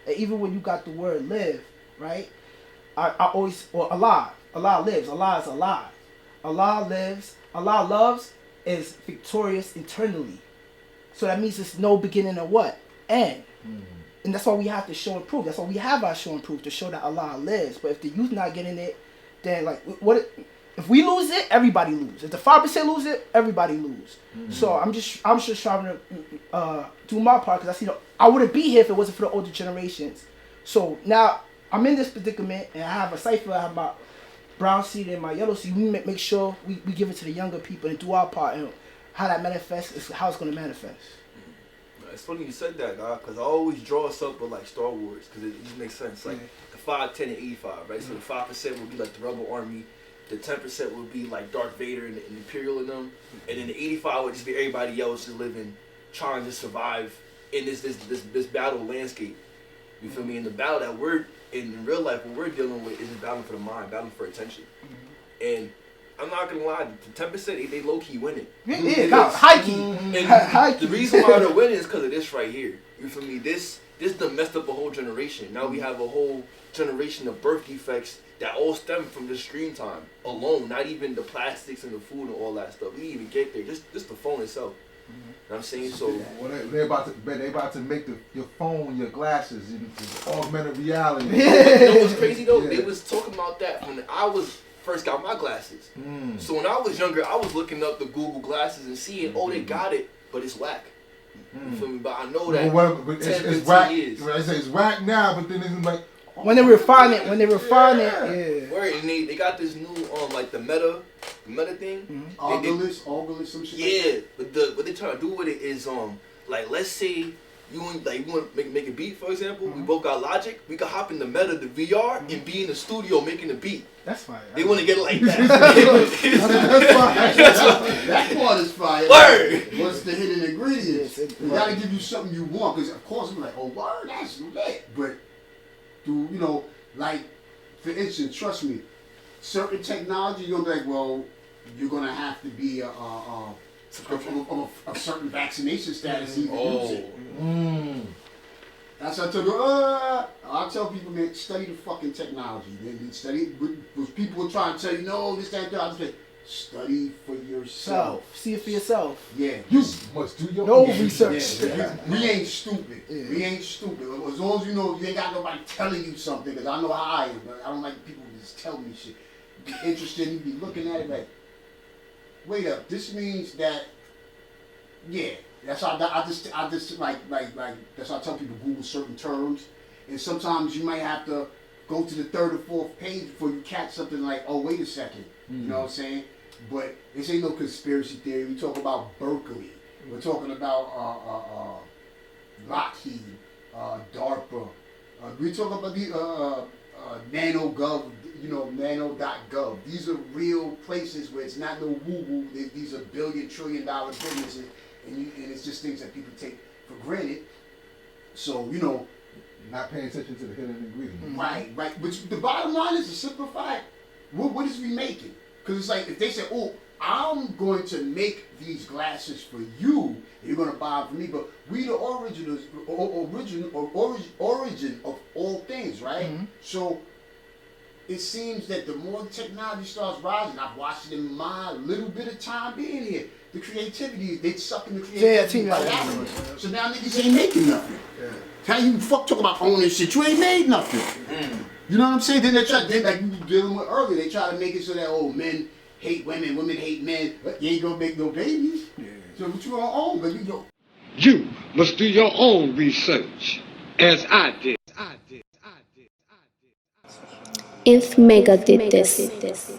And even when you got the word live, right? I always, or alive. Allah lives. Allah is alive. Allah lives. Allah loves is victorious internally. So that means it's no beginning or what? End. And that's why we have to show and prove. That's why we have our show and prove, to show that Allah lives. But if the youth not getting it, then like what? If we lose it, everybody lose. If the 5% lose it, everybody lose. So I'm just trying to do my part, because I wouldn't be here if it wasn't for the older generations. So now I'm in this predicament, and I have a cipher. I have my brown seed and my yellow seed. We make sure we give it to the younger people and do our part, and how that manifests is how it's going to manifest. It's funny you said that, God, because I always draw us up with like Star Wars, because it just makes sense. Like the 5, 10, and 85, right? So the 5% would be like the Rebel Army, the 10% would be like Darth Vader and the Imperial in them, and then the 85 would just be everybody else just living, trying to survive in this battle landscape. You feel me? In the battle that we're in real life, what we're dealing with is a battle for the mind, battle for attention, and I'm not gonna lie, the 10% they low key winning. High key. And the reason why they're winning is because of this right here. You feel me? This done messed up a whole generation. Now we have a whole generation of birth defects that all stem from the screen time alone. Not even the plastics and the food and all that stuff. We didn't even get there. Just the phone itself. You know what I'm saying? So they about to make your phone, your glasses, augmented reality. You know what's crazy though? They was talking about that when I was first got my glasses. So when I was younger, I was looking up the Google glasses and seeing, oh, they got it, but it's whack. You feel me? But I know that it's whack. I say it's whack now, but then it's like when they refine it, Word, and they got this new like the meta thing. Augulus, some shit. Yeah, but what they trying to do with it is like let's say you want to make a beat, for example. We both got Logic. We could hop in the meta, the VR, and be in the studio making a beat. That's fire. They want to get it like that. That part is fire. Word. What's the hidden ingredients? We gotta give you something you want, because of course I'm like, oh word, that's lit. But like for instance, trust me, certain technology you're gonna be like, well, you're gonna have to be a certain vaccination status to even use it. That's what I tell people, man, study the fucking technology. Then study. Because people will try and tell you, no, this, that, that. I just say, study for yourself. See it for yourself. Yeah. You must do your own research. Yeah. We ain't stupid. Yeah. We ain't stupid. As long as you know you ain't got nobody telling you something, because I know how I am. But I don't like people just telling me shit. Be interested, you be looking at it like, wait up, this means that, yeah. That's how I just like that's how I tell people Google certain terms, and sometimes you might have to go to the 3rd or 4th page before you catch something like, oh wait a second, you know what I'm saying? But this ain't no conspiracy theory. We talk about Berkeley. We're talking about Lockheed, DARPA. We talk about the NanoGov, nano.gov. These are real places where it's not no woo-woo. These are billion-trillion-dollar businesses. And it's just things that people take for granted. So, not paying attention to the hidden ingredient. Right. But the bottom line is to simplify it. What is we making? Because it's like if they say, oh, I'm going to make these glasses for you, you're going to buy them for me. But we the origin of all things, right? So it seems that the more the technology starts rising, I've watched it in my little bit of time being here. The creativity, they sucking the creativity right out of us. So now niggas ain't making nothing. How you talk about owning shit? You ain't made nothing. You know what I'm saying? Then they try, like we were dealing with earlier, they try to make it so that men hate women, women hate men, but you ain't gonna make no babies. So what you gonna own, baby? You must do your own research, as I did. INFMEGA did this.